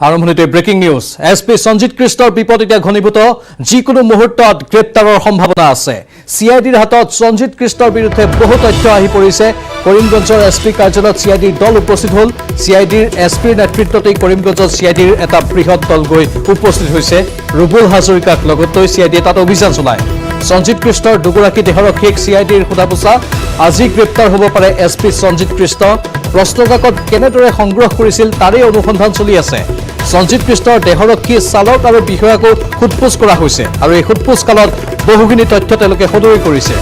আৰম্ভণিতে breaking news SP Sanjit কৃষ্ণৰ বিপদ এতিয়া ঘনীভূত যিকোনো মুহূৰ্তত গ্ৰেপ্তাৰৰ সম্ভাৱনা আছে সিআইডিৰ হাতত সঞ্জিত কৃষ্ণৰ বিৰুদ্ধে বহু তথ্য আহি পৰিছে কৰিমগঞ্জৰ এছপি কাৰ্যালয়ত সিআইডিৰ দল উপস্থিত হ'ল সিআইডিৰ এছপিৰ নেতৃত্বতেই কৰিমগঞ্জত সিআইডিৰ এটা বৃহৎ দল গৈ উপস্থিত হৈছে ৰুবুল হাজৰিকাক লগত লৈ সিআইডিয়ে তাত অভিযান চলায় সঞ্জিত কৃষ্ণৰ দুগৰাকী দেহৰক্ষীক সিআইডিৰ সোধাপোছা আজি গ্ৰেপ্তাৰ হ'ব পাৰে এছপি সঞ্জিত কৃষ্ণ প্ৰশ্নকাকত কেনেদৰে সংগ্ৰহ কৰিছিল তাৰে অনুসন্ধান চলি আছে সঞ্জিত কৃষ্ণৰ দেহৰক্ষী চালক আৰু বিষয়াকো সোধপোছ কৰা হৈছে আৰু এই সোধপোছ কালত বহুখিনি তথ্য তেওঁলোকে সদৰি কৰিছে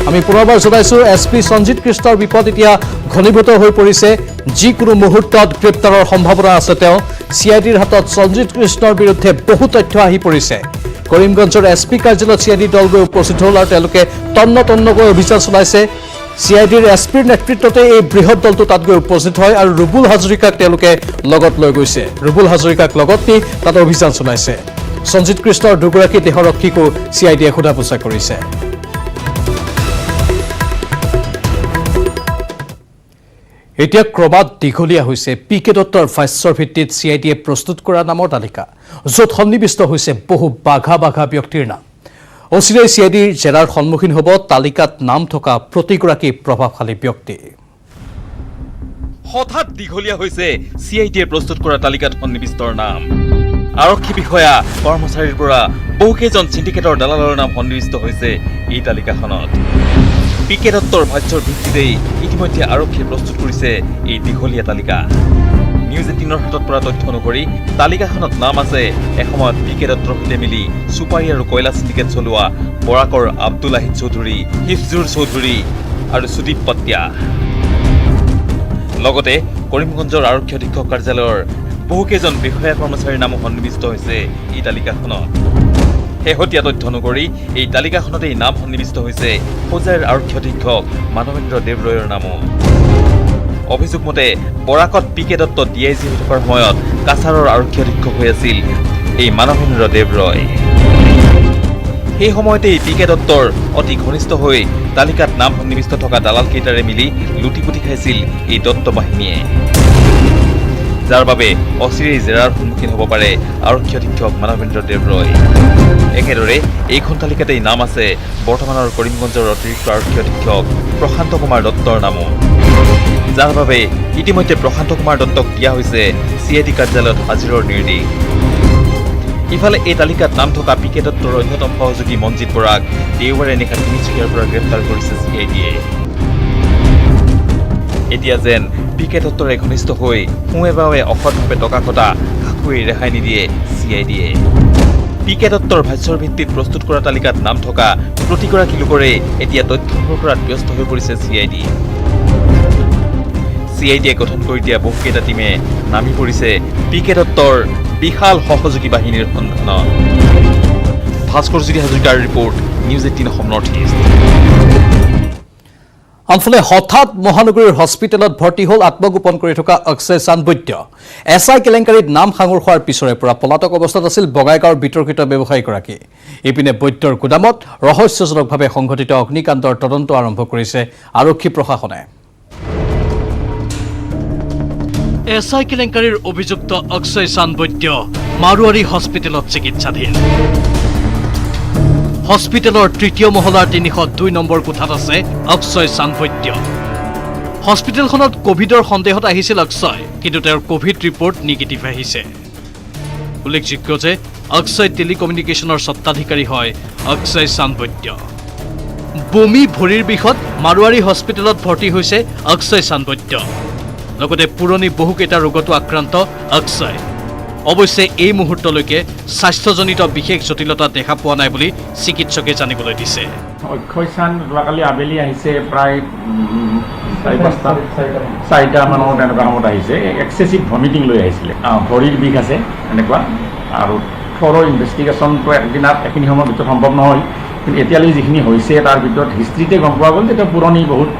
আমি পুনৰবাৰ জনাইছো এছপি সঞ্জিত কৃষ্ণৰ বিপদ এতিয়া ঘনীভূত হৈ পৰিছে যিকোনো মুহূৰ্তত গ্ৰেপ্তাৰৰ সম্ভাৱনা আছে তেওঁ সিআইডিৰ হাতত সঞ্জিত কৃষ্ণৰ বিৰুদ্ধে বহু তথ্য আহি পৰিছে কৰিমগঞ্জৰ এছপি কাৰ্যালয়ত সিআইডিৰ দল গৈ উপস্থিত হ'ল আৰু তেওঁলোকে তন্নতন্নকৈ অভিযান চলাইছে সিআইডিৰ এছপিৰ নেতৃত্বতে এই বৃহৎ দলটো তাত গৈ উপস্থিত হয় আৰু ৰুবুল হাজৰিকাক তেওঁলোকে লগত লৈ গৈছে ৰুবুল হাজৰিকাক লগত নি তাত অভিযান চলাইছে সঞ্জিত কৃষ্ণৰ দুগৰাকী দেহৰক্ষীকো সিআইডিয়ে সোধা-পোছা কৰিছে এতিয়া ক্ৰমাৎ দীঘলীয়া হৈছে পিকে দত্তৰ ভাষ্যৰ ভিত্তিত সিআইডিয়ে প্ৰস্তুত কৰা নামৰ তালিকা য'ত সন্নিৱিষ্ট হৈছে বহু বাঘা ব্যক্তিৰ নাম অচিৰেই সিআইডিৰ জেৰাৰ সন্মুখীন হ'ব তালিকাত নাম থকা প্ৰতিগৰাকী প্ৰভাৱশালী ব্যক্তি হঠাৎ দীঘলীয়া হৈছে সিআইডিয়ে প্ৰস্তুত কৰা তালিকাত সন্নিৱিষ্টৰ নাম আৰক্ষী বিষয়া কৰ্মচাৰীৰ পৰা বহুকেইজন চিণ্ডিকেটৰ দালালৰ নাম সন্নিৱিষ্ট হৈছে এই তালিকাখনত পিকে দত্তৰ ভাষ্যৰ ভিত্তিতেই ইতিমধ্যে আৰক্ষীয়ে প্ৰস্তুত কৰিছে এই দীঘলীয়া তালিকা নিউজ 18ৰ হাতত পৰা তথ্য অনুসৰি তালিকাখনত নাম আছে এসময়ত পিকে দত্তৰ সৈতে মিলি সুপাৰী আৰু কয়লা চিণ্ডিকেট চলোৱা বৰাকৰ আব্দুল আহিদ চৌধুৰী হিফজুৰ চৌধুৰী আৰু সুদীপ পতিয়া লগতে কৰিমগঞ্জৰ আৰক্ষী অধীক্ষক কাৰ্যালয়ৰ বহুকেইজন বিষয়া কৰ্মচাৰীৰ নামো সন্নিৱিষ্ট হৈছে এই তালিকাখনত শেহতীয়া তথ্য অনুসৰি এই তালিকাখনতেই নাম সন্নিৱিষ্ট হৈছে হোজাইৰ আৰক্ষী অধীক্ষক মানৱেন্দ্ৰ দেৱৰয়ৰ নামো অভিযোগ মতে বৰাকত পিকে দত্ত ডিআইজি হৈ থকাৰ সময়ত কাছাৰৰ আৰক্ষী অধীক্ষক হৈ আছিল এই মানৱেন্দ্ৰ দেৱৰয় সেই সময়তেই পিকে দত্তৰ অতি ঘনিষ্ঠ হৈ তালিকাত নাম সন্নিৱিষ্ট থকা দালাল কেইটাৰে মিলি লুটিপুটি খাইছিল এই দত্ত বাহিনীয়ে যাৰ বাবে অচিৰেই জেৰাৰ সন্মুখীন হ'ব পাৰে আৰক্ষী অধীক্ষক মানৱেন্দ্ৰ দেৱৰয় একেদৰে এইখন তালিকাতেই নাম আছে বৰ্তমানৰ কৰিমগঞ্জৰ অতিৰিক্ত আৰক্ষী অধীক্ষক প্ৰশান্ত কুমাৰ দত্তৰ নামো যাৰ বাবে ইতিমধ্যে প্ৰশান্ত কুমাৰ দত্তক দিয়া হৈছে সিআইডি কাৰ্যালয়ত হাজিৰৰ নিৰ্দেশ ইফালে এই তালিকাত নাম থকা পিকে দত্তৰ অন্যতম সহযোগী মঞ্জিত বৰাক দেওবাৰে নিশা তিনিচুকীয়াৰ পৰা গ্ৰেপ্তাৰ কৰিছে সিআইডিয়ে এতিয়া যেন পিকে দত্তৰে ঘনিষ্ঠ হৈ সোঁৱে অসৎভাৱে টকা ঘটা কাকোৱেই ৰেহাই নিদিয়ে সিআইডিয়ে পিকে দত্তৰ ভাষ্যৰ ভিত্তিত প্ৰস্তুত কৰা তালিকাত নাম থকা প্ৰতিগৰাকী লোকৰে এতিয়া তথ্য সংগ্ৰহ কৰাত ব্যস্ত হৈ পৰিছে সিআইডিয়ে গঠন কৰি দিয়া বহুকেইটা টীমে নামি পৰিছে পিকে দত্তৰ বিশাল সহযোগী বাহিনীৰ সন্ধানত ভাস্কৰজ্যোতি হাজৰিকাৰ report news 18 Assam north east আনফালে হঠাৎ মহানগৰীৰ হস্পিটেলত ভৰ্তি হ'ল আত্মগোপন কৰি থকা অক্ষয় চান্দ বৈদ্য এছআই কেলেংকাৰীত নাম সাঙুৰ হোৱাৰ পিছৰে পৰা পলাতক অৱস্থাত আছিল বগাইগাঁৱৰ বিতৰ্কিত ব্যৱসায়ীগৰাকী ইপিনে বৈদ্যৰ গুদামত ৰহস্যজনকভাৱে সংঘটিত অগ্নিকাণ্ডৰ তদন্ত আৰম্ভ কৰিছে আৰক্ষী প্ৰশাসনে এছআই কেলেংকাৰীৰ অভিযুক্ত অক্ষয় চান্দ বৈদ্য মাৰুৱাৰী হস্পিটেলত চিকিৎসাধীন হস্পিটেলৰ তৃতীয় মহলাৰ 302 নম্বৰ কোঠাত আছে অক্ষয় চান্দ বৈদ্য হস্পিটেলখনত কোভিডৰ সন্দেহত আহিছিল অক্ষয় কিন্তু তেওঁৰ কোভিড ৰিপৰ্ট নিগেটিভ আহিছে উল্লেখযোগ্য যে অক্ষয় টেলিকমিউনিকেশ্যনৰ স্বত্বাধিকাৰী হয় অক্ষয় চান্দ বৈদ্য বমি ভৰিৰ বিষত মাৰুৱাৰী হস্পিটেলত ভৰ্তি হৈছে অক্ষয় চান্দ বৈদ্য লগতে পুৰণি বহুকেইটা ৰোগতো আক্ৰান্ত অক্ষয় অৱশ্যে এই মুহূৰ্তলৈকে স্বাস্থ্যজনিত বিশেষ জটিলতা দেখা পোৱা নাই বুলি চিকিৎসকে জানিবলৈ দিছে অক্ষয় চান্দ যোৱাকালি আবেলি আহিছে প্ৰায় 4টা মানৰ তেনেকুৱা সময়ত আহিছে এক্সেচিভ ভমিটিং লৈ আহিছিলে ভৰিৰ বিষ আছে এনেকুৱা আৰু থৰ' ইনভেষ্টিগেশ্যনটো এখিনি সময়ৰ ভিতৰত সম্ভৱ নহয় কিন্তু এতিয়ালৈ যিখিনি হৈছে তাৰ ভিতৰত হিষ্ট্ৰীতে গম পোৱা গ'ল তেতিয়া পুৰণি বহুত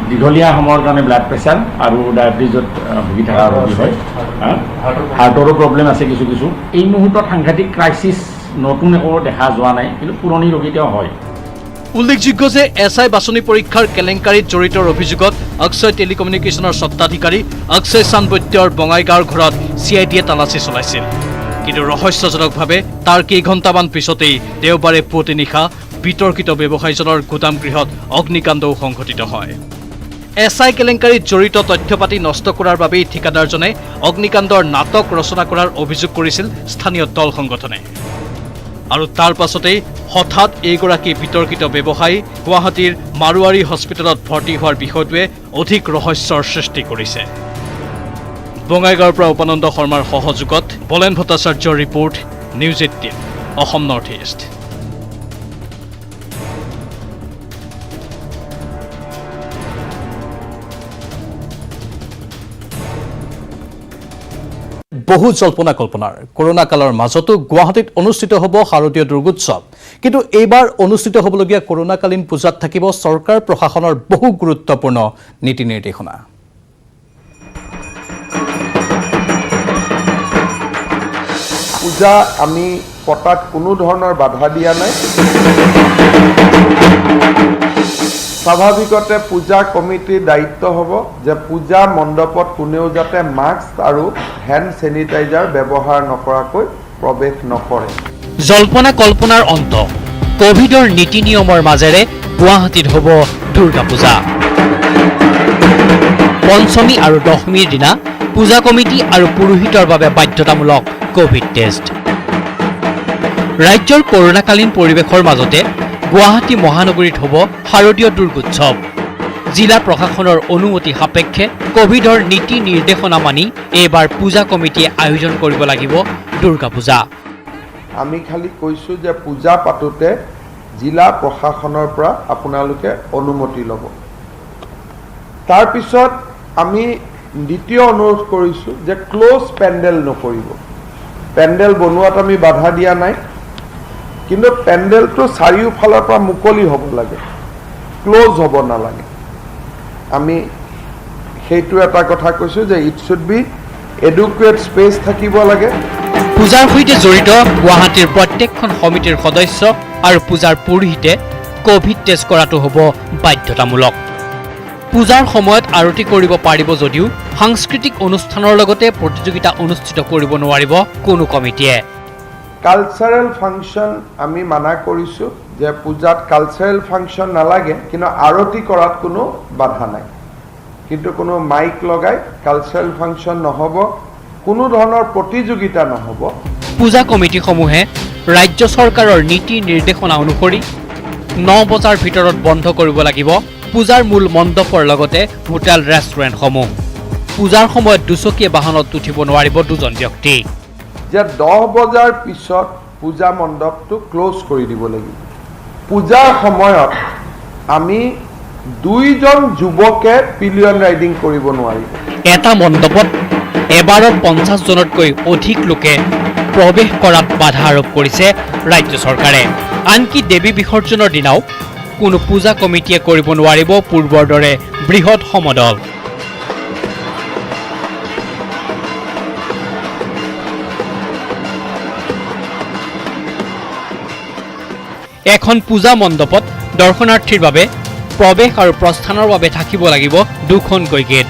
দীঘলীয়া সময়ৰ কাৰণে ব্লাড প্ৰেছাৰ আৰু ডায়েবেটিছত ভুগি থকা ৰোগী হয় হাৰ্টৰো প্ৰব্লেম আছে কিছু এই মুহূৰ্তত সাংঘাতিক ক্ৰাইচিছ নতুন একো দেখা যোৱা নাই কিন্তু পুৰণি ৰোগী তেওঁ হয় উল্লেখযোগ্য যে এছআই বাছনি পৰীক্ষাৰ কেলেংকাৰীত জড়িত অভিযোগত অক্ষয় টেলিকমিউনিকেশ্যনৰ স্বত্বাধিকাৰী অক্ষয় চান্দবৈত্যৰ বঙাইগাঁৱৰ ঘৰত CIDয়ে তালাচী চলাইছিল। কিন্তু ৰহস্যজনকভাৱে তাৰ কেইঘণ্টামান পিছতেই দেওবাৰে পুৱতি নিশা বিতৰ্কিত ব্যৱসায়ীজনৰ গুদামগৃহত অগ্নিকাণ্ডও সংঘটিত হয়। SI কেলেংকাৰীত জড়িত তথ্যপাতি নষ্ট কৰাৰ বাবেই ঠিকাদাৰজনে অগ্নিকাণ্ডৰ নাটক ৰচনা কৰাৰ অভিযোগ কৰিছিল স্থানীয় দল সংগঠনে। আৰু তাৰ পাছতেই হঠাৎ এইগৰাকী বিতৰ্কিত ব্যৱসায়ী গুৱাহাটীৰ মাৰোৱাৰী হস্পিটেলত ভৰ্তি হোৱাৰ বিষয়টোৱে অধিক ৰহস্যৰ সৃষ্টি কৰিছে। বঙাইগাঁৱৰ পৰা উপানন্দ শৰ্মাৰ সহযোগত বলেন ভট্টাচাৰ্যৰ report, news 18 Assam north east. বহু জল্পনা কল্পনাৰ কৰোনা কালৰ মাজতো গুৱাহাটীত অনুষ্ঠিত হ'ব শাৰদীয় দুৰ্গোৎসৱ। কিন্তু এইবাৰ অনুষ্ঠিত হ'বলগীয়া কৰোনাকালীন পূজাত থাকিব চৰকাৰ প্ৰশাসনৰ বহু গুৰুত্বপূৰ্ণ নীতি নিৰ্দেশনা। পূজা আমি পতাত কোনো ধৰণৰ বাধা দিয়া নাই। স্বাভাৱিকতে পূজা কমিটিৰ দায়িত্ব হ'ব যে পূজা মণ্ডপত কোনেও যাতে মাস্ক আৰু হেণ্ড চেনিটাইজাৰ ব্যৱহাৰ নকৰাকৈ প্ৰৱেশ নকৰে। জল্পনা কল্পনাৰ অন্ত, কোভিডৰ নীতি নিয়মৰ মাজেৰে গুৱাহাটীত হ'ব দুৰ্গা পূজা। পঞ্চমী আৰু দশমীৰ দিনা পূজা কমিটি আৰু পুৰোহিতৰ বাবে বাধ্যতামূলক কোভিড টেষ্ট। ৰাজ্যৰ কৰোনাকালীন পৰিৱেশৰ মাজতে গুৱাহাটী মহানগৰীত হ'ব শাৰদীয় দুৰ্গোৎসৱ। জিলা প্ৰশাসনৰ অনুমতি সাপেক্ষে কোভিডৰ নীতি নিৰ্দেশনা মানি এইবাৰ পূজা কমিটিয়ে আয়োজন কৰিব লাগিব দুৰ্গা পূজা। আমি খালি কৈছোঁ যে পূজা পাতোতে জিলা প্ৰশাসনৰ পৰা আপোনালোকে অনুমতি ল'ব। তাৰপিছত আমি দ্বিতীয় অনুৰোধ কৰিছোঁ যে ক্ল'জ পেণ্ডেল নকৰিব। পেণ্ডেল বনোৱাত আমি বাধা দিয়া নাই, কিন্তু পেণ্ডেলটো চাৰিওফালৰ পৰা মুকলি হ'ব লাগে, ক্ল'জ হ'ব নালাগে। আমি সেইটো এটা কথা কৈছোঁ যে ইট শুড বি এডুকুৱেট স্পেচ থাকিব লাগে। পূজাৰ সৈতে জড়িত গুৱাহাটীৰ প্ৰত্যেকখন সমিতিৰ সদস্য আৰু পূজাৰ পুৰোহিতে কোভিড টেষ্ট কৰাটো হ'ব বাধ্যতামূলক। পূজাৰ সময়ত আৰতি কৰিব পাৰিব যদিও সাংস্কৃতিক অনুষ্ঠানৰ লগতে প্ৰতিযোগিতা অনুষ্ঠিত কৰিব নোৱাৰিব কোনো কমিটিয়ে। কালচাৰেল ফাংচন আমি মানা কৰিছোঁ যে পূজাত কালচাৰেল ফাংচন নালাগে, কিন্তু আৰতি কৰাত কোনো বাধা নাই। কিন্তু কোনো মাইক লগাই কালচাৰেল ফাংচন নহ'ব, কোনো ধৰণৰ প্ৰতিযোগিতা নহ'ব। পূজা কমিটিসমূহে ৰাজ্য চৰকাৰৰ নীতি নিৰ্দেশনা অনুসৰি 9 বজাৰ ভিতৰত বন্ধ কৰিব লাগিব পূজাৰ মূল মণ্ডপৰ লগতে হোটেল ৰেষ্টুৰেণ্টসমূহ। পূজাৰ সময়ত দুচকীয়া বাহনত উঠিব নোৱাৰিব 2জন ব্যক্তি। যে 10 বজাৰ পিছত পূজা মণ্ডপটো ক্ল'জ কৰি দিব লাগিব। পূজাৰ সময়ত আমি 2জন যুৱকে পিলিয়ন ৰাইডিং কৰিব নোৱাৰিব। এটা মণ্ডপত এবাৰত 50 জনতকৈ অধিক লোকে প্ৰৱেশ কৰাত বাধা আৰোপ কৰিছে ৰাজ্য চৰকাৰে। আনকি দেৱী বিসৰ্জনৰ দিনাও কোনো পূজা কমিটিয়ে কৰিব নোৱাৰিব পূৰ্বৰ দৰে বৃহৎ সমদল। এখন পূজা মণ্ডপত দৰ্শনাৰ্থীৰ বাবে প্ৰৱেশ আৰু প্ৰস্থানৰ বাবে থাকিব লাগিব 2খনকৈ গেট।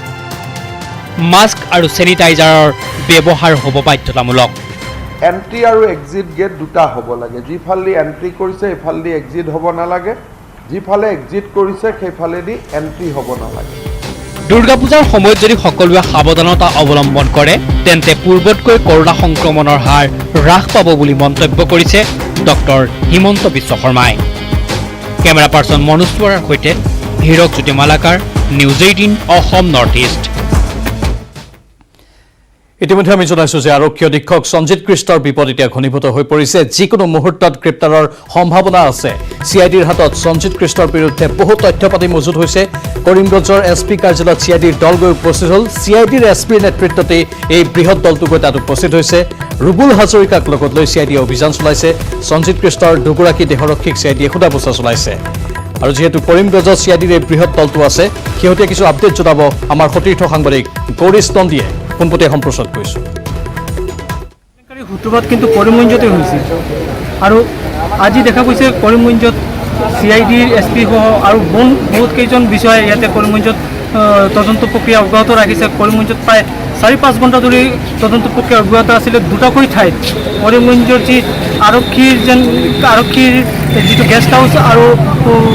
মাস্ক আৰু চেনিটাইজাৰৰ ব্যৱহাৰ হ'ব বাধ্যতামূলক। এণ্ট্ৰি আৰু এক্সিট গেট দুটা হ'ব লাগে। যিফালেদি এণ্ট্ৰি কৰিছে সেইফালেদি এক্সিট হ'ব নালাগে, যিফালে এক্সিট কৰিছে সেইফালেদি এণ্ট্ৰি হ'ব নালাগে। দুৰ্গা পূজাৰ সময়ত যদি সকলোৱে সাৱধানতা অৱলম্বন কৰে তেন্তে পূৰ্বতকৈ কৰোনা সংক্ৰমণৰ হাৰ হ্ৰাস পাব বুলি মন্তব্য কৰিছে ডক্টৰ হিমন্ত বিশ্ব শৰ্মাই। কেমেৰা পাৰ্চন মনোজ বৰাৰ সৈতে Hirak Jyoti Malakar, news 18 Assam north East. ইতিমধ্যে আমি জনাইছো যে আৰক্ষী অধীক্ষক সঞ্জিত কৃষ্ণৰ বিপদ এতিয়া ঘনীভূত হৈ পৰিছে। যিকোনো মুহূৰ্তত গ্ৰেপ্তাৰৰ সম্ভাৱনা আছে। CIDৰ হাতত সঞ্জিত কৃষ্ণৰ বিৰুদ্ধে বহু তথ্য পাতি মজুত হৈছে। কৰিমগঞ্জৰ SP কাৰ্যালয়ত CIDৰ দল গৈ উপস্থিত হ'ল। CIDৰ SPৰ নেতৃত্বতেই এই বৃহৎ দলটো গৈ তাত উপস্থিত হৈছে। ৰুবুল হাজৰিকাক লগত লৈ CIDয়ে অভিযান চলাইছে। সঞ্জিত কৃষ্ণৰ দুগৰাকী দেহৰক্ষীক CIDয়ে সোধা পোছা চলাইছে। আৰু যেহেতু কৰিমগঞ্জত CIDৰ এই বৃহৎ দলটো আছে, শেহতীয়া কিছু আপডেট জনাব আমাৰ সতীৰ্থ সাংবাদিক গৌৰীশ নন্দীয়ে। পোনপটীয়া সম্প্ৰচাৰ কৰিছোঁ। সূত্ৰপাত কিন্তু কৰিমগঞ্জতে হৈছিল আৰু আজি দেখা গৈছে কৰিমগঞ্জত CIDৰ SP সহ আৰু বহুত কেইজন বিষয়া ইয়াতে কৰিমগঞ্জত তদন্ত প্ৰক্ৰিয়া অব্যাহত ৰাখিছে। কৰিমগঞ্জত প্ৰায় 4-5 ঘণ্টা ধৰি তদন্ত প্ৰক্ৰিয়া অব্যাহত আছিলে। দুটাকৈ ঠাইত কৰিমগঞ্জৰ যি আৰক্ষীৰ যিটো গেষ্ট হাউচ আৰু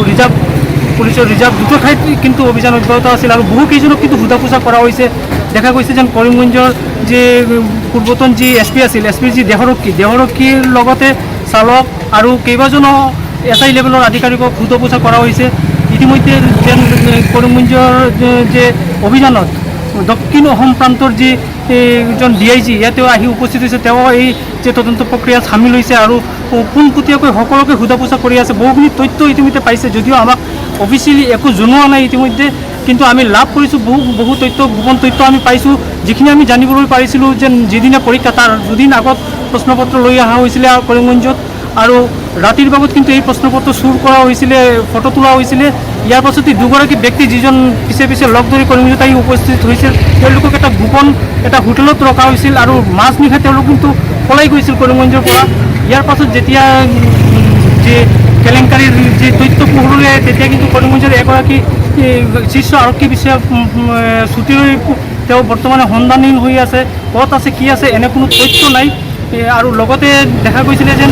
ৰিজাৰ্ভ পুলিচৰ ৰিজাৰ্ভ দুটো ঠাইত কিন্তু অভিযান অব্যাহত আছিল আৰু বহু কেইজনক কিন্তু সোধা পোছা কৰা হৈছে। দেখা গৈছে যেন কৰিমগঞ্জৰ যি পূৰ্বতন যি SP আছিল, SPৰ যি দেহৰক্ষীৰ লগতে চালক আৰু কেইবাজনো SI লেভেলৰ আধিকাৰিকক সোধা পোছা কৰা হৈছে। ইতিমধ্যে যেন কৰিমগঞ্জৰ যে অভিযানত দক্ষিণ অসম প্ৰান্তৰ যি এজন DIG ইয়াতেও আহি উপস্থিত হৈছে। তেওঁ এই যে তদন্ত প্ৰক্ৰিয়াত সামিল হৈছে আৰু পোনপটীয়াকৈ সকলোকে সোধা পোছা কৰি আছে। বহুখিনি তথ্য ইতিমধ্যে পাইছে, যদিও আমাক অফিচিয়েলি একো জনোৱা নাই ইতিমধ্যে, কিন্তু আমি লাভ কৰিছোঁ বহু তথ্য, গোপন তথ্য আমি পাইছোঁ। যিখিনি আমি জানিবলৈ পাৰিছিলোঁ যেন যিদিনা পৰীক্ষা তাৰ দুদিন আগত প্ৰশ্নপত্ৰ লৈ অহা হৈছিলে কৰিমগঞ্জত আৰু ৰাতিৰ ভাগত কিন্তু এই প্ৰশ্নপত্ৰ চুৰ কৰা হৈছিলে, ফটো তোলা হৈছিলে। ইয়াৰ পাছতে দুগৰাকী ব্যক্তি যিজন পিছে লগ ধৰি কৰিমগঞ্জত আহি উপস্থিত হৈছিল, তেওঁলোকক এটা গোপন এটা হোটেলত ৰখা হৈছিল আৰু মাজনিশা তেওঁলোক কিন্তু পলাই গৈছিল কৰিমগঞ্জৰ পৰা। ইয়াৰ পাছত যেতিয়া যে কেলেংকাৰীৰ যি তথ্য পোহৰলৈ আহে, তেতিয়া কিন্তু কৰিমগঞ্জৰ এগৰাকী শীৰ্ষ আৰক্ষী বিষয়া ছুটিলৈ তেওঁ বৰ্তমানে সন্ধানহীন হৈ আছে। ক'ত আছে কি আছে এনে কোনো তথ্য নাই। আৰু লগতে দেখা গৈছিলে যেন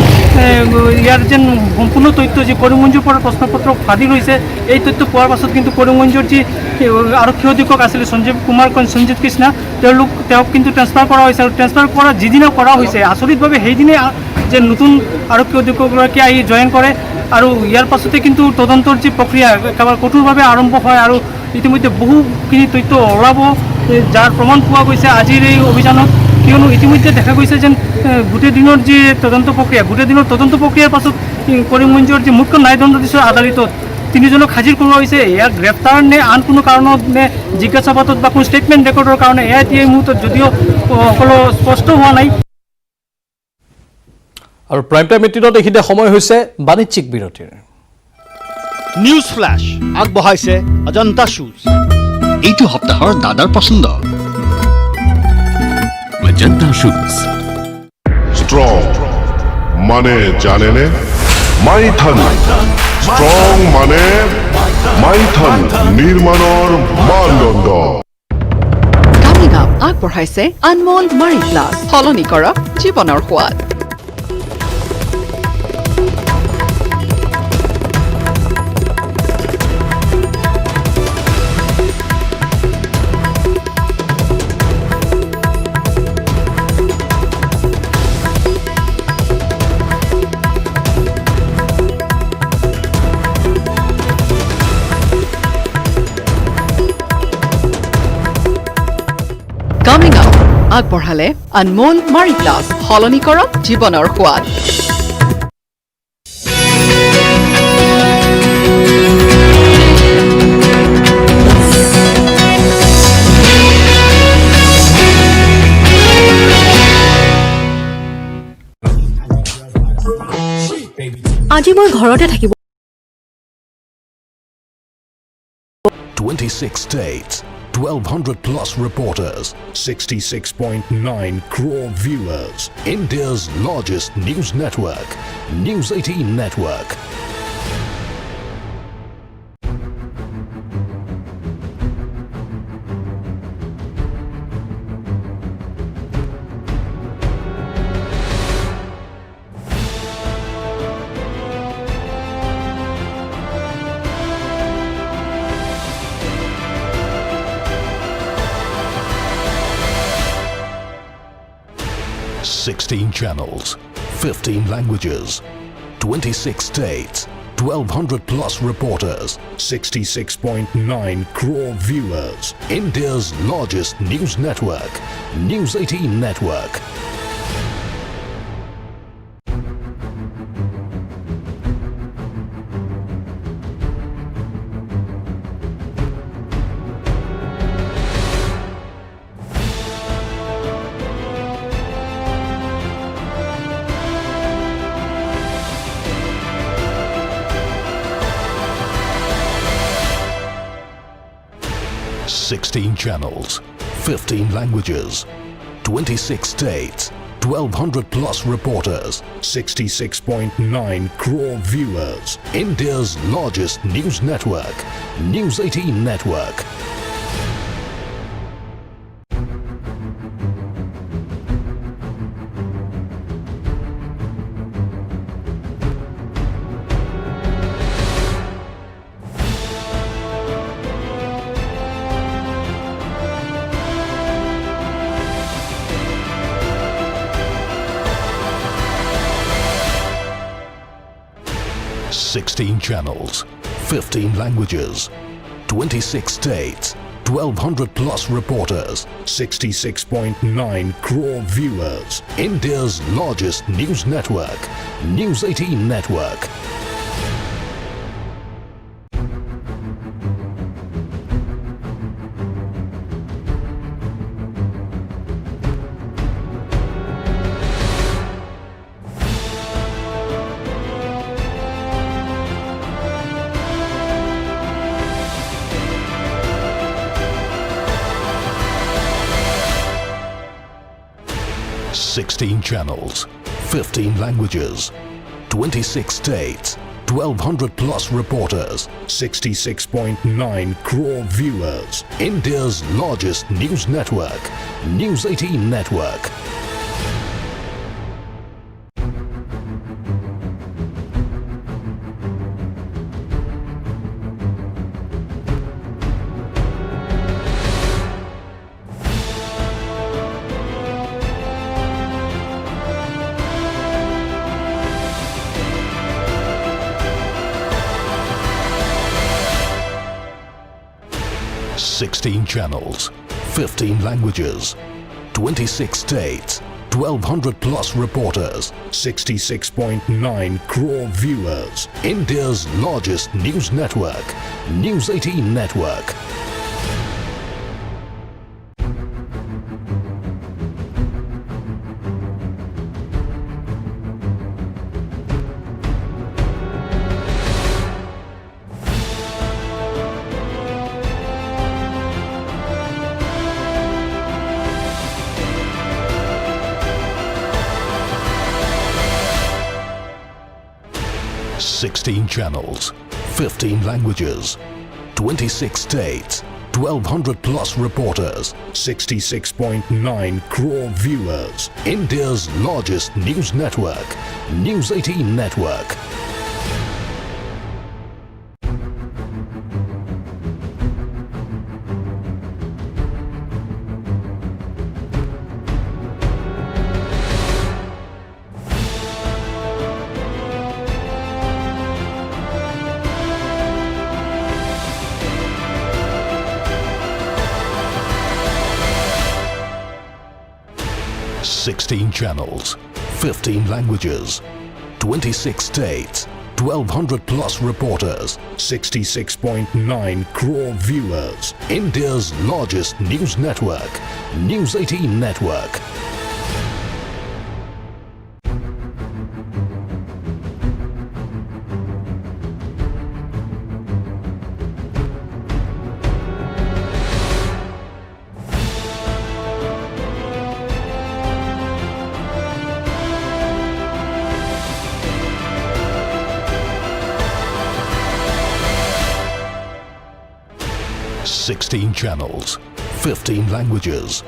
ইয়াৰ যেন সম্পূৰ্ণ তথ্য যি কৰিমগঞ্জৰ পৰা প্ৰশ্নপত্ৰ ফাদিল হৈছে, এই তথ্য পোৱাৰ পাছত কিন্তু কৰিমগঞ্জৰ যি আৰক্ষী অধীক্ষক আছিলে সঞ্জিত কৃষ্ণা, তেওঁক কিন্তু ট্ৰেন্সফাৰ কৰা হৈছে আৰু ট্ৰেন্সফাৰ কৰা যিদিনা কৰা হৈছে আচৰিতভাৱে সেইদিনে যে নতুন আৰক্ষী অধীক্ষকগৰাকী আহি জইন কৰে আৰু ইয়াৰ পাছতে কিন্তু তদন্তৰ যি প্ৰক্ৰিয়া একেবাৰে কঠোৰভাৱে আৰম্ভ হয় আৰু ইতিমধ্যে বহুখিনি তথ্য ওলাব, যাৰ প্ৰমাণ পোৱা গৈছে আজিৰ এই অভিযানত। কিয়নো ইতিমধ্যে দেখা গৈছে যেন গোটেই দিনৰ যি তদন্ত প্ৰক্ৰিয়াৰ পাছত কৰিমগঞ্জৰ যি মুখ্য ন্যায়দণ্ডাধীশৰ আদালতত 3জনক হাজিৰ কৰোৱা হৈছে। ইয়াৰ গ্ৰেপ্তাৰ নে আন কোনো কাৰণত নে জিজ্ঞাসাবাদত বা কোনো ষ্টেটমেণ্ট ৰেকৰ্ডৰ কাৰণে এয়া এতিয়া এই মুহূৰ্তত যদিও সকলো স্পষ্ট হোৱা নাই। আৰু প্ৰাইম টাইম মিটিঙত এইখিনিতে সময় হৈছে বাণিজ্যিক বিৰতিৰ। নিউজ ফ্ল্যাশ আগবঢ়াইছে অজন্তা শুজ। এইটো সপ্তাহৰ দাদাৰ পছন্দ অজন্তা শুজ। স্ট্ৰং মানে জানেনে মাইথান স্ট্ৰং মানে মাইথান নিৰ্মাণৰ মানদণ্ড। কামিং আপ আগবঢ়াইছে আনমোল মাৰি প্লাছ, সলনি কৰক জীৱনৰ সোৱাদ। কামিং আপ আগবঢ়ালে আনমোল মাৰি প্লাছ, সলনি কৰক জীৱনৰ সোৱাদ। আজি মই ঘৰতে থাকিব। 26 states, 1,200 plus reporters, 66.9 crore viewers. India's largest news network, News 18 Network. Sixteen channels, 15 languages, 26 states, 1,200 plus reporters, 66.9 crore viewers. India's largest news network, News 18 Network. Sixteen channels, 15 languages, 26 states, 1,200 plus reporters, 66.9 crore viewers. India's largest news network, News 18 Network. 16 channels, 15 languages, 26 states, 1,200 plus reporters, 66.9 crore viewers. India's largest news network, News 18 Network. Sixteen channels, 15 languages, 26 states, 1,200 plus reporters, 66.9 crore viewers. India's largest news network, News 18 Network. Sixteen channels, 15 languages, 26 states, 1,200 plus reporters, 66.9 crore viewers. India's largest news network, News 18 Network. Sixteen channels, 15 languages, 26 states, 1,200 plus reporters, 66.9 crore viewers. India's largest news network, News 18 Network. Sixteen channels, 15 languages, 26 states, 1,200 plus reporters, 66.9 crore viewers. India's largest news network, News 18 Network. Sixteen channels, 15 languages,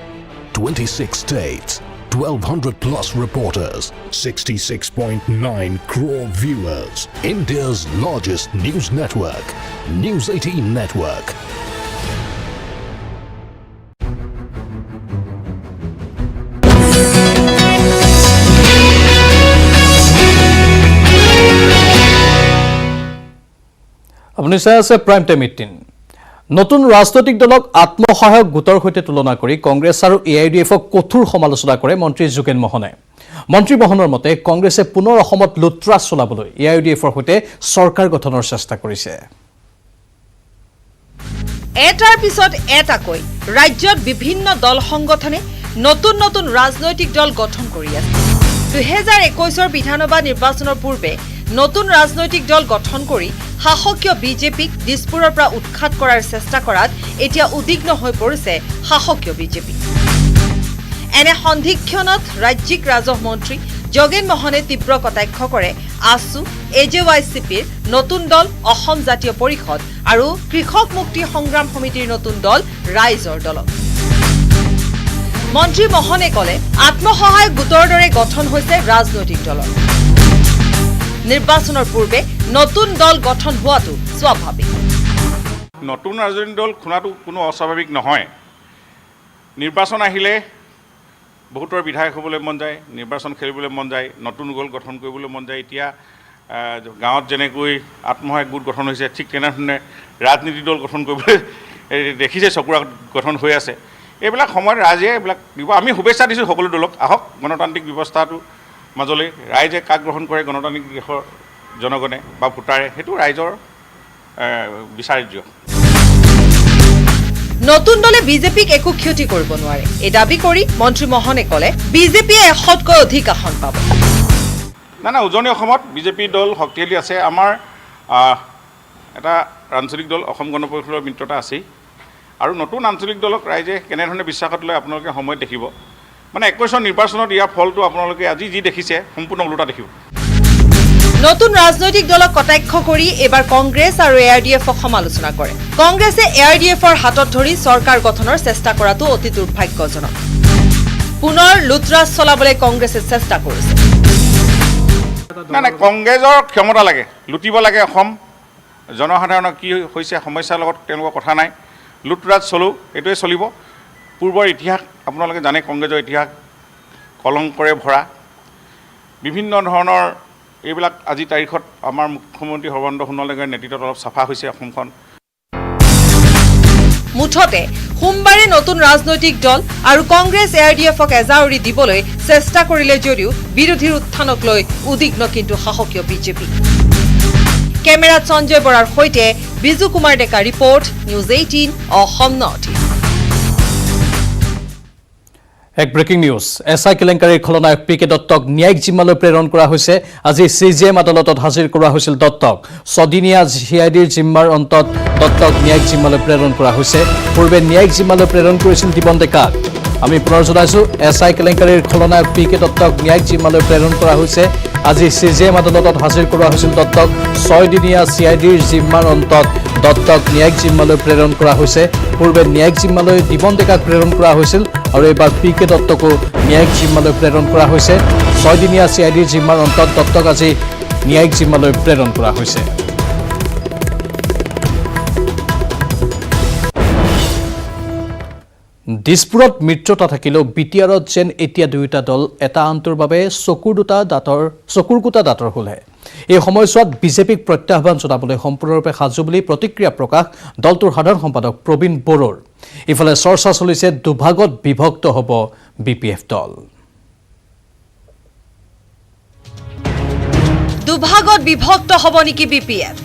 26 states, 1,200 plus reporters, 66.9 crore viewers. India's largest news network, News 18 Network. আপুনি চাই আছে prime time 18। নতুন ৰাজনৈতিক দলক আত্মসহায়ক গোটৰ সৈতে তুলনা কৰি কংগ্ৰেছ আৰু AIUDFক কঠোৰ সমালোচনা কৰে মন্ত্ৰী যোগেন মোহনে। মন্ত্ৰী মোহনৰ মতে কংগ্ৰেছে পুনৰ অসমত লুট্ৰাছ চলাবলৈ AIUDFৰ সৈতে চৰকাৰ গঠনৰ চেষ্টা কৰিছে। এটাৰ পিছত এটাকৈ ৰাজ্যত বিভিন্ন দল সংগঠনে নতুন নতুন ৰাজনৈতিক দল গঠন কৰি আছে। 2021 বিধানসভা নিৰ্বাচনৰ পূৰ্বে নতুন ৰাজনৈতিক দল গঠন কৰি শাসকীয় বিজেপিক দিছপুৰৰ পৰা উৎখাত কৰাৰ চেষ্টা কৰাত এতিয়া উদ্বিগ্ন হৈ পৰিছে শাসকীয় বিজেপি। এনে সন্ধিক্ষণত ৰাজ্যিক ৰাজহ মন্ত্ৰী যোগেন মোহনে তীব্ৰ কটাক্ষ কৰে ASU, AJYCPৰ নতুন দল অসম জাতীয় পৰিষদ আৰু কৃষক মুক্তি সংগ্ৰাম সমিতিৰ নতুন দল ৰাইজৰ দলক। মন্ত্ৰী মোহনে কলে আত্মসহায়ক গোটৰ দৰে গঠন হৈছে ৰাজনৈতিক দলৰ। নিৰ্বাচনৰ পূৰ্বে নতুন দল গঠন হোৱাটো স্বাভাৱিক। নতুন ৰাজনৈতিক দল খোলাটো কোনো অস্বাভাৱিক নহয়। নিৰ্বাচন আহিলে বহুতৰ বিধায়ক হ'বলৈ মন যায়, নিৰ্বাচন খেলিবলৈ মন যায়, নতুন দল গঠন কৰিবলৈ মন যায়। এতিয়া গাঁৱত যেনেকৈ আত্মসহায়ক গোট গঠন হৈছে ঠিক তেনেধৰণে ৰাজনীতি দল গঠন কৰিবলৈ দেখিছে চকুৰ আগত গঠন হৈ আছে। এইবিলাক সময়ত ৰাইজে এইবিলাক দিব। আমি শুভেচ্ছা দিছোঁ সকলো দলক, আহক গণতান্ত্ৰিক ব্যৱস্থাটো মাজলৈ। ৰাইজে কাক গ্ৰহণ কৰে গণতান্ত্ৰিক দেশৰ জনগণে বা ভোটাৰে, সেইটো ৰাইজৰ বিচাৰ্য। নতুন দলে বিজেপিক একো ক্ষতি কৰিব নোৱাৰে এই দাবী কৰি মন্ত্ৰী মোহনে ক'লে বিজেপিয়ে 100তকৈ অধিক আসন পাব। না উজনি অসমত বিজেপি দল শক্তিশালী আছে। আমাৰ এটা আঞ্চলিক দল অসম গণ পৰিষদৰ মিত্ৰতা আছেই, আৰু নতুন আঞ্চলিক দলক ৰাইজে কেনেধৰণে বিশ্বাসত লয় আপোনালোকে সময়ত দেখিব। মানে 21 নিৰ্বাচনত ইয়াৰ ফলটো আপোনালোকে আজি যি দেখিছে সম্পূৰ্ণ ওলোটা দেখিব। নতুন ৰাজনৈতিক দলক কটাক্ষ কৰি এবাৰ কংগ্ৰেছ আৰু ARDFক সমালোচনা কৰে। কংগ্ৰেছে ARDFৰ হাতত ধৰি চৰকাৰ গঠনৰ চেষ্টা কৰাটো অতি দুৰ্ভাগ্যজনক। পুনৰ লুটৰাজ চলাবলৈ কংগ্ৰেছে চেষ্টা কৰিছে। নাই কংগ্ৰেছৰ ক্ষমতা লাগে, লুটিব লাগে অসম জনসাধাৰণৰ কি হৈছে সমস্যাৰ লগত তেওঁলোকৰ কথা নাই। লুটৰাজ চলো, এইটোৱে চলিব। পূৰ্বৰ ইতিহাস আপোনালোকে জানে, কংগ্ৰেছৰ ইতিহাস কলংকৰে ভৰা। বিভিন্ন ধৰণৰ এইবিলাক আজি তাৰিখত আমাৰ মুখ্যমন্ত্ৰী সৰ্বানন্দ সোণোৱালৰ নেতৃত্বত অলপ চাফা হৈছে অসমখন। মুঠতে সোমবাৰে নতুন ৰাজনৈতিক দল আৰু কংগ্ৰেছ ARDFক এজাউৰি দিবলৈ চেষ্টা কৰিলে যদিও বিৰোধীৰ উত্থানক লৈ উদ্বিগ্ন কিন্তু সাহসীয় বিজেপি। কেমেৰাত সঞ্জয় বৰাৰ সৈতে Biju Kumar Deka report, news 18 Assam north East. এক ব্ৰেকিং নিউজ। SI কেলেংকাৰীৰ খলনায়ক PK দত্তক ন্যায়িক জিম্মালৈ প্ৰেৰণ কৰা হৈছে। আজি CJM আদালতত হাজিৰ কৰা হৈছিল দত্তক। ছদিনীয়া CIDৰ জিম্মাৰ অন্তত দত্তক ন্যায়িক জিম্মালৈ প্ৰেৰণ কৰা হৈছে। পূৰ্বে ন্যায়িক জিম্মালৈ প্ৰেৰণ কৰিছিল দিবন ডেকাক। আমি পুনৰ জনাইছোঁ, SI কেলেংকাৰীৰ খলনায়ক PK দত্তক ন্যায়িক জিম্মালৈ প্ৰেৰণ কৰা হৈছে। আজি CJM আদালতত হাজিৰ কৰা হৈছিল দত্তক। 6 দিনীয়া CIDৰ জিম্মাৰ অন্তত দত্তক ন্যায়িক জিম্মালৈ প্ৰেৰণ কৰা হৈছে। পূৰ্বে ন্যায়িক জিম্মালৈ দিবন ডেকাক প্ৰেৰণ কৰা হৈছিল আৰু এইবাৰ PK দত্তকো ন্যায়িক জিম্মালৈ প্ৰেৰণ কৰা হৈছে। 6 দিনীয়া CIDৰ জিম্মাৰ অন্তত দত্তক আজি ন্যায়িক জিম্মালৈ প্ৰেৰণ কৰা হৈছে। দিছপুৰত মিত্ৰতা থাকিলেও BTRত যেন এতিয়া দুয়োটা দল এটা আনটোৰ বাবে চকুৰ কুটা দাঁতৰ হোলহে। এই সময়ছোৱাত বিজেপিক প্ৰত্যাহ্বান জনাবলৈ সম্পূৰ্ণৰূপে সাজু বুলি প্ৰতিক্ৰিয়া প্ৰকাশ দলটোৰ সাধাৰণ সম্পাদক প্ৰবীণ বড়োৰ। ইফালে চৰ্চা চলিছে দুভাগত বিভক্ত হ'ব BPF দল। দুভাগত বিভক্ত হ'ব নেকি BPF?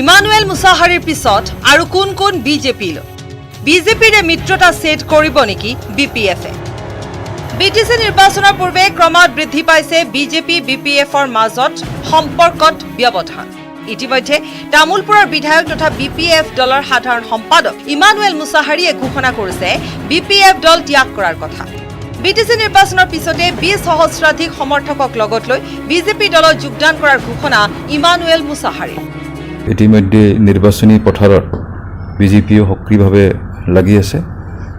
ইমানুৱেল মুছাহাৰীৰ পিছত আৰু কোন কোন বিজেপিলৈ? বিজেপিৰে মিত্ৰতা ছেট কৰিব নেকি BPFে? BTC নিৰ্বাচনৰ পূৰ্বে ক্ৰমাৎ বৃদ্ধি পাইছে বিজেপি BPFৰ মাজত সম্পৰ্কত ব্যৱধান। ইতিমধ্যে তামুলপুৰৰ বিধায়ক তথা BPF দলৰ সাধাৰণ সম্পাদক ইমানুৱেল মুছাহাৰীয়ে ঘোষণা কৰিছে BPF দল ত্যাগ কৰাৰ কথা। BTC নিৰ্বাচনৰ পিছতে 20 সহস্ৰাধিক সমৰ্থকক লগত লৈ বিজেপি দলত যোগদান কৰাৰ ঘোষণা ইমানুৱেল মুছাহাৰীৰ। ইতিমধ্যে নিৰ্বাচনী পথাৰত বিজেপিও সক্ৰিয়ভাৱে লাগি আছে।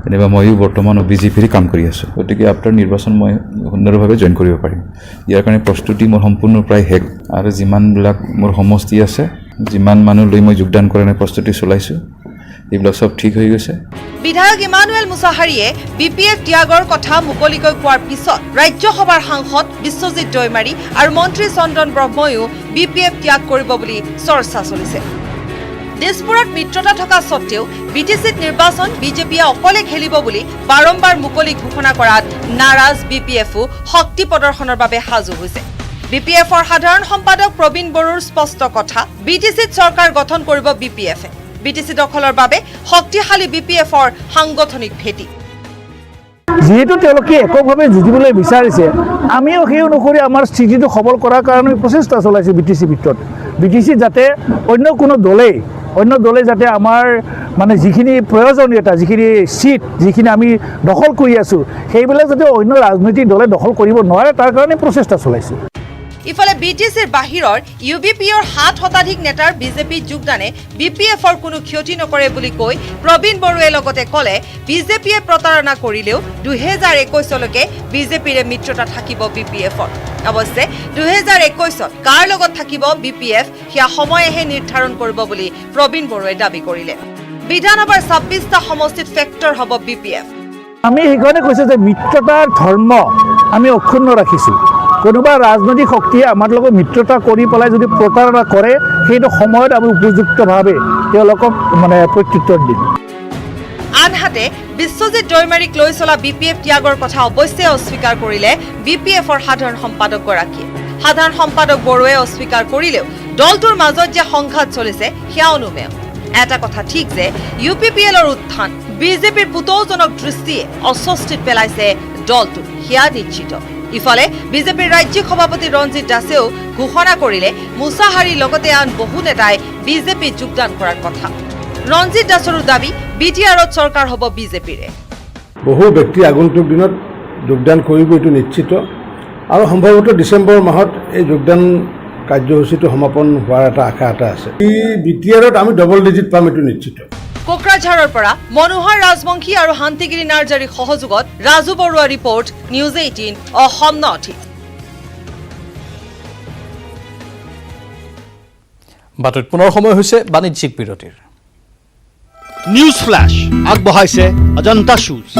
যেনিবা ময়ো বৰ্তমান বিজেপিৰ কাম কৰি আছোঁ, গতিকে আফটাৰ নিৰ্বাচন মই সুন্দৰভাৱে জইন কৰিব পাৰিম। ইয়াৰ কাৰণে প্ৰস্তুতি মোৰ সম্পূৰ্ণ প্ৰায় শেষ, আৰু যিমানবিলাক মোৰ সমষ্টি আছে, যিমান মানুহ লৈ মই যোগদান কৰাৰ প্ৰস্তুতি চলাইছোঁ, এইবিলাক চব ঠিক হৈ গৈছে। বিধায়ক ইমানুৱেল মুছাহাৰীয়ে BPF ত্যাগৰ কথা মুকলিকৈ কোৱাৰ পিছত ৰাজ্যসভাৰ সাংসদ বিশ্বজিৎ দৈমাৰী আৰু মন্ত্ৰী চন্দন ব্ৰহ্ময়ো BPF ত্যাগ কৰিব বুলি চৰ্চা চলিছে। দিছপুৰত মিত্ৰতা থকা স্বত্তেও BTCত নিৰ্বাচন বিজেপিয়ে অকলে খেলিব বুলি বাৰম্বাৰ মুকলি ঘোষণা কৰাত নাৰাজ BPFও শক্তি প্ৰদৰ্শনৰ বাবে সাজু হৈছে। BPFৰ সাধাৰণ সম্পাদক প্ৰবীণ বড়োৰ স্পষ্ট কথা, BTCত চৰকাৰ গঠন কৰিব BPFে। BTC দখলৰ বাবে শক্তিশালী BPFৰ সাংগঠনিক ভেটি। যিহেতু তেওঁলোকে এককভাৱে যুঁজিবলৈ বিচাৰিছে, আমিও সেই অনুসৰি আমাৰ স্থিতিটো সবল কৰাৰ কাৰণে প্ৰচেষ্টা চলাইছোঁ BTC ভিতৰত। BTC যাতে অন্য দলে যাতে আমাৰ মানে যিখিনি প্ৰয়োজনীয়তা, যিখিনি সিট, যিখিনি আমি দখল কৰি আছোঁ, সেইবিলাক যাতে অন্য ৰাজনৈতিক দলে দখল কৰিব নোৱাৰে, তাৰ কাৰণে প্ৰচেষ্টা চলাইছোঁ। ইফালে BTCৰ বাহিৰৰ UBPৰ 7 শতাধিক নেতাৰ বিজেপিত যোগদানে BPFৰ কোনো ক্ষতি নকৰে বুলি কৈ প্ৰবীণ বড়োৱে লগতে ক'লে বিজেপিয়ে প্ৰতাৰণা কৰিলেও 2021লৈকে বিজেপিৰে মিত্ৰতা থাকিব BPFৰ। অৱশ্যে 2021ত কাৰ লগত থাকিব BPF সেয়া সময়েহে নিৰ্ধাৰণ কৰিব বুলি প্ৰবীণ বড়োৱে দাবী কৰিলে। বিধানসভাৰ 26টা সমষ্টিত ফেক্টৰ হ'ব BPF। আমি সেইকাৰণে কৈছোঁ যে মিত্ৰতাৰ ধৰ্ম আমি অক্ষুণ্ণ ৰাখিছোঁ। কোনোবা ৰাজনৈতিক শক্তিয়ে আমাৰ লগত মিত্ৰতা কৰি পেলাই যদি প্ৰতাৰণা কৰে সেইটো সময়ত আমি উপযুক্তভাৱে তেওঁলোকক মানে প্ৰত্যুত্তৰ দিম। আনহাতে বিশ্বজিৎ দৈমাৰীক লৈ চলা BPF ত্যাগৰ কথা অৱশ্যে অস্বীকাৰ কৰিলে BPFৰ সাধাৰণ সম্পাদকগৰাকীয়ে। সাধাৰণ সম্পাদক বড়োৱে অস্বীকাৰ কৰিলেও দলটোৰ মাজত যে সংঘাত চলিছে সেয়া অনুমেয়। এটা কথা ঠিক যে UPPLৰ উত্থান বিজেপিৰ পুতৌজনক দৃষ্টিয়ে অস্বস্তিত পেলাইছে দলটো, সেয়া নিশ্চিত। ইফালে বিজেপিৰ ৰাজ্যিক সভাপতি ৰঞ্জিত দাসেও ঘোষণা কৰিলে মুছাহাৰীৰ লগতে আন বহু নেতাই বিজেপিত যোগদান কৰাৰ কথা। ৰঞ্জিত দাসৰো দাবী BTRত চৰকাৰ হ'ব বিজেপিৰে। বহু ব্যক্তি আগন্তুক দিনত যোগদান কৰিব এইটো নিশ্চিত আৰু সম্ভৱতঃ ডিচেম্বৰ মাহত এই যোগদান কাৰ্যসূচীটো সমাপন হোৱাৰ এটা আশা এটা আছে। এই BTRত আমি ডবল ডিজিট পাম এইটো নিশ্চিত। কোকৰাঝাৰৰ পৰা মনোহৰ ৰাজবংশী আৰু শান্তিগিৰি নাৰ্জাৰীৰ সহযোগত Raju Barua report, news 18 Assam north east. বাতৰিত পুনৰ সময় হৈছে বাণিজ্যিক বিৰতিৰ। নিউজ ফ্লাছ আগবঢ়াইছে অজন্তা শ্বুজ।